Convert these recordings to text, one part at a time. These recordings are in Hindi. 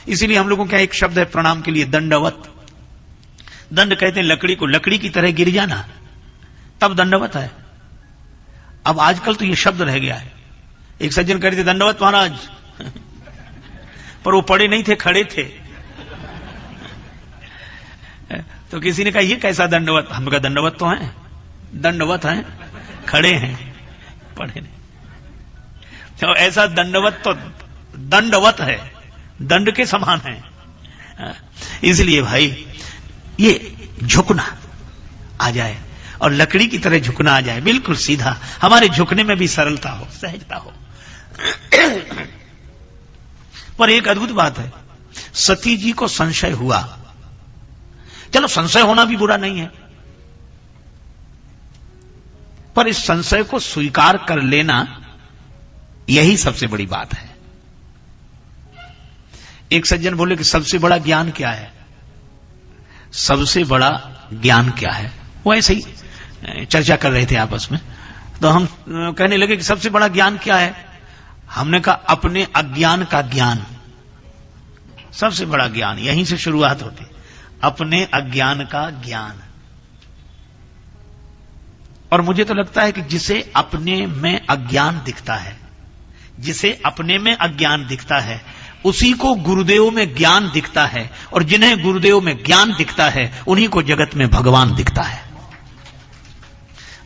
इसीलिए हम लोगों का एक शब्द है प्रणाम के लिए, दंडवत। दंड कहते हैं लकड़ी को, लकड़ी की तरह गिर जाना तब दंडवत है। अब आजकल तो ये शब्द रह गया है। एक सज्जन कह रहे थे दंडवत महाराज पर वो पड़े नहीं थे, खड़े थे। तो किसी ने कहा ये कैसा दंडवत? हम कहा दंडवत तो है, दंडवत है, खड़े हैं, पड़े नहीं। तो ऐसा दंडवत तो दंडवत है, दंड के समान है। इसलिए भाई ये झुकना आ जाए और लकड़ी की तरह झुकना आ जाए, बिल्कुल सीधा, हमारे झुकने में भी सरलता हो, सहजता हो। पर एक अद्भुत बात है, सती जी को संशय हुआ। चलो संशय होना भी बुरा नहीं है, पर इस संशय को स्वीकार कर लेना यही सबसे बड़ी बात है। एक सज्जन बोले कि सबसे बड़ा ज्ञान क्या है? सबसे बड़ा ज्ञान क्या है? वो ऐसे ही चर्चा कर रहे थे आपस में, तो हम कहने लगे कि सबसे बड़ा ज्ञान क्या है? हमने कहा अपने अज्ञान का ज्ञान। सबसे बड़ा ज्ञान यहीं से शुरुआत होती, अपने अज्ञान का ज्ञान। और मुझे तो लगता है कि जिसे अपने में अज्ञान दिखता है, जिसे अपने में अज्ञान दिखता है, उसी को गुरुदेव में ज्ञान दिखता है, और जिन्हें गुरुदेव में ज्ञान दिखता है उन्हीं को जगत में भगवान दिखता है।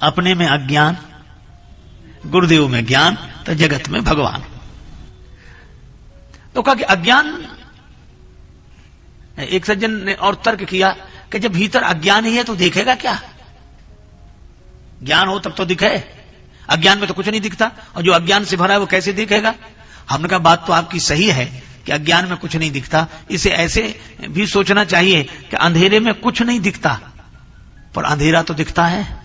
अपने में अज्ञान, गुरुदेव में ज्ञान, तो जगत में भगवान। तो कहा कि अज्ञान, एक सज्जन ने और तर्क किया कि जब भीतर अज्ञान ही है तो देखेगा क्या? ज्ञान हो तब तो दिखे, अज्ञान में तो कुछ नहीं दिखता, और जो अज्ञान से भरा है वो कैसे दिखेगा? हमने कहा बात तो आपकी सही है कि अज्ञान में कुछ नहीं दिखता, इसे ऐसे भी सोचना चाहिए कि अंधेरे में कुछ नहीं दिखता पर अंधेरा तो दिखता है।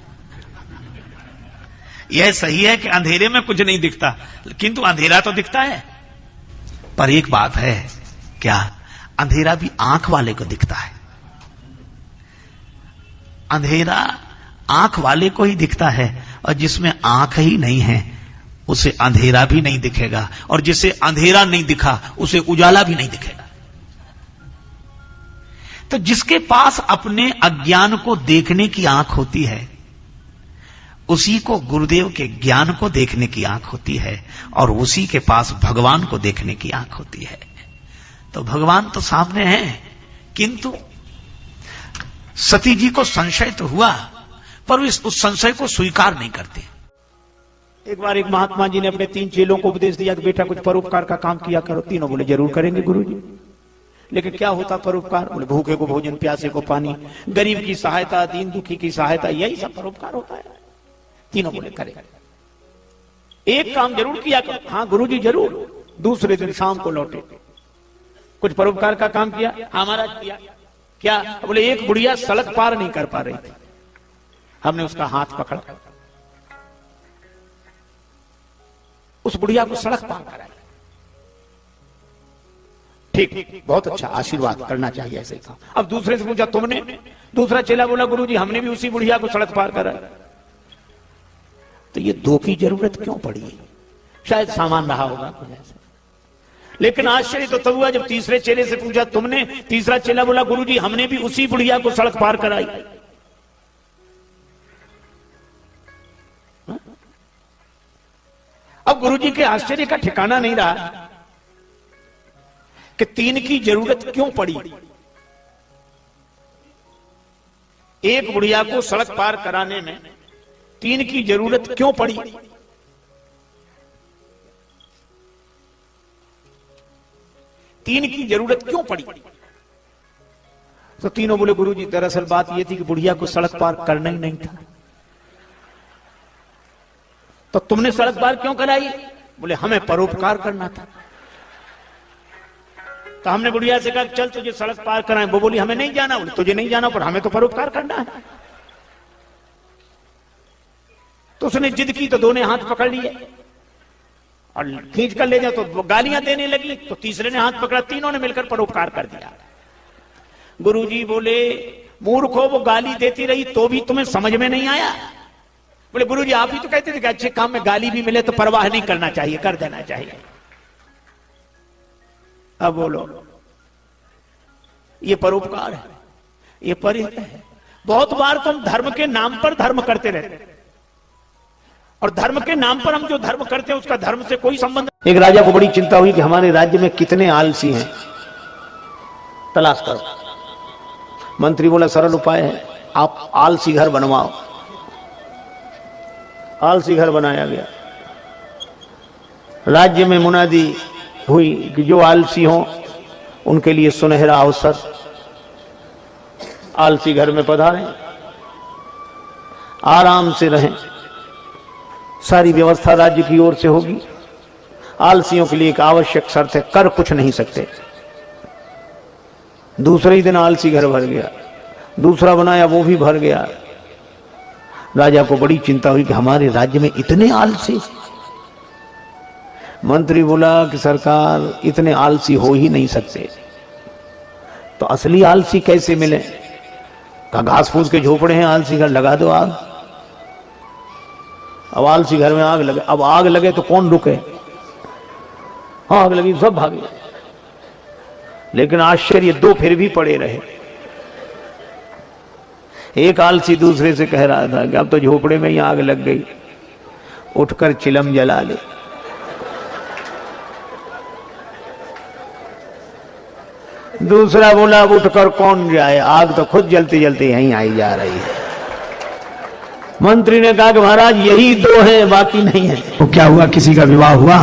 यह सही है कि अंधेरे में कुछ नहीं दिखता, किंतु अंधेरा तो दिखता है। पर एक बात है, क्या? अंधेरा भी आंख वाले को दिखता है। अंधेरा आंख वाले को ही दिखता है, और जिसमें आंख ही नहीं है उसे अंधेरा भी नहीं दिखेगा, और जिसे अंधेरा नहीं दिखा उसे उजाला भी नहीं दिखेगा। तो जिसके पास अपने अज्ञान को देखने की आंख होती है, उसी को गुरुदेव के ज्ञान को देखने की आंख होती है, और उसी के पास भगवान को देखने की आंख होती है। तो भगवान तो सामने हैं, किंतु सती जी को संशय तो हुआ, पर उस संशय को स्वीकार नहीं करते। एक बार एक महात्मा जी ने अपने 3 चेलों को उपदेश दिया कि बेटा कुछ परोपकार का काम किया करो। तीनों बोले जरूर करेंगे गुरुजी। लेकिन क्या होता परोपकार? बोले भूखे को भोजन, प्यासे को पानी, गरीब की सहायता, दीन दुखी की सहायता, यही सब परोपकार होता है। तीनों बोले करेंगे। एक काम जरूर किया करो। हाँ गुरुजी जरूर। दूसरे दिन शाम को लौटे, कुछ परोपकार का काम किया? हमारा किया। क्या? बोले एक बुढ़िया सड़क पार नहीं कर पा रही थी, हमने उसका हाथ पकड़ा, उस बुढ़िया को सड़क पार कराई। ठीक, बहुत अच्छा, आशीर्वाद करना चाहिए ऐसे काम। अब दूसरे से पूछा तुमने? दूसरा चेला बोला गुरुजी हमने भी उसी बुढ़िया को सड़क पार कराई। तो ये 2 की जरूरत क्यों पड़ी? शायद सामान रहा होगा कुछ ऐसा। लेकिन आश्चर्य तो तब हुआ जब तीसरे चेले से पूछा तुमने? तीसरा चेला बोला गुरुजी हमने भी उसी बुढ़िया को सड़क पार कराई। अब गुरुजी के आश्चर्य का ठिकाना नहीं रहा कि 3 की जरूरत क्यों पड़ी। एक बुढ़िया को सड़क पार कराने में 3 की जरूरत क्यों पड़ी? तीन की जरूरत क्यों पड़ी? तो तीनों बोले गुरुजी दरअसल बात यह थी कि बुढ़िया को सड़क पार करना ही नहीं था। तो तुमने सड़क पार क्यों कराई? बोले हमें परोपकार करना था। तो हमने बुढ़िया से कहा चल तुझे सड़क पार कराएं। वो बोली हमें नहीं जाना। बोले तुझे नहीं जाना पर हमें तो परोपकार करना है। तो उसने जिद की तो दोनों हाथ पकड़ लिए और खींच कर ले जाओ तो वो गालियां देने लगी। तो तीसरे ने हाथ पकड़ा, तीनों ने मिलकर परोपकार कर दिया। गुरुजी बोले मूर्खो वो गाली देती रही तो भी तुम्हें समझ में नहीं आया? बोले गुरुजी आप ही तो कहते थे कि अच्छे काम में गाली भी मिले तो परवाह नहीं करना चाहिए, कर देना चाहिए। अब बोलो ये परोपकार है, ये परिहित है। बहुत बार तो हम धर्म के नाम पर धर्म करते रहते हैं, और धर्म के नाम पर हम जो धर्म करते हैं उसका धर्म से कोई संबंध। एक राजा को बड़ी चिंता हुई कि हमारे राज्य में कितने आलसी हैं, तलाश करो। मंत्री बोला सरल उपाय है, आप आलसी घर बनवाओ। आलसी घर बनाया गया। राज्य में मुनादी हुई कि जो आलसी हो उनके लिए सुनहरा अवसर, आलसी घर में पधारें, आराम से रहें, सारी व्यवस्था राज्य की ओर से होगी। आलसियों के लिए एक आवश्यक शर्त है, कर कुछ नहीं सकते। दूसरे ही दिन आलसी घर भर गया, दूसरा बनाया वो भी भर गया। राजा को बड़ी चिंता हुई कि हमारे राज्य में इतने आलसी। मंत्री बोला कि सरकार इतने आलसी हो ही नहीं सकते, तो असली आलसी कैसे मिले? कहा घास फूस के झोपड़े हैं, आलसी घर लगा दो आग। अब आलसी घर में आग लगे, अब आग लगे तो कौन रुके? आग लगी सब भागे, लेकिन आश्चर्य दो फिर भी पड़े रहे। एक आलसी दूसरे से कह रहा था कि अब तो झोपड़े में ही आग लग गई, उठकर चिलम जला ले। दूसरा बोला अब उठकर कौन जाए, आग तो खुद जलते जलते यहीं आई जा रही है। मंत्री ने कहा कि महाराज यही दो हैं, बाकी नहीं है। तो क्या हुआ, किसी का विवाह हुआ,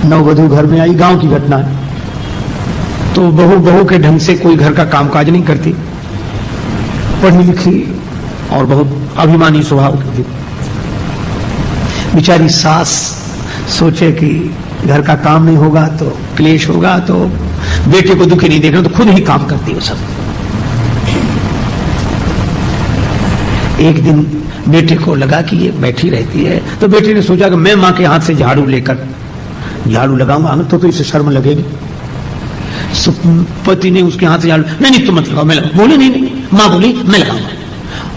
नववधु घर में आई, गांव की घटना है। तो बहू के ढंग से कोई घर का कामकाज नहीं करती, पढ़ी लिखी और बहुत अभिमानी स्वभाव की थी। बेचारी सास सोचे कि घर का काम नहीं होगा तो क्लेश होगा, तो बेटे को दुखी नहीं देखना, तो खुद ही काम करती है सब। एक दिन बेटे को लगा कि ये बैठी रहती है, तो बेटे ने सोचा कि मैं मां के हाथ से झाड़ू लेकर झाड़ू लगाऊंगा, तो इसे शर्म लगेगी। पति ने उसके हाथ से झाड़ू, नहीं तुम मत लगाओ, मैं लगाऊं। बोले नहीं, मां बोली मैं लगाऊंगा।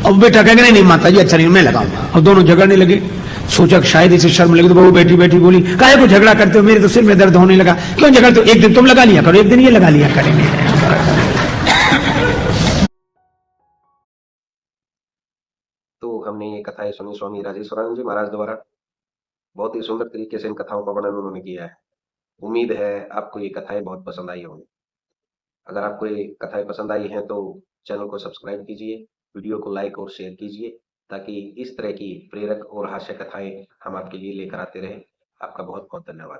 और बेटा कहेगा नहीं माता जी अच्छा नहीं, मैं लगाऊंगा। और दोनों झगड़ने लगे। सोचा कि शायद इसे शर्म लगे, तो बहू बैठी बैठी बोली काहे को झगड़ा करते हो, मेरे तो सिर में दर्द होने लगा। क्यों झगड़ते हो, एक दिन तुम लगा लिया करो, एक दिन ये लगा लिया करेंगे। तो हमने ये कथाएं सुनी स्वामी राजेश्वरानंद जी महाराज द्वारा। बहुत ही सुंदर तरीके से इन कथाओं का वर्णन उन्होंने किया है। उम्मीद है आपको ये कथाएं बहुत पसंद आई होंगी। अगर आपको ये कथाएं पसंद आई हैं तो चैनल को सब्सक्राइब कीजिए, वीडियो को लाइक और शेयर कीजिए, ताकि इस तरह की प्रेरक और हास्य कथाएं हम आपके लिए लेकर आते रहें। आपका बहुत बहुत धन्यवाद।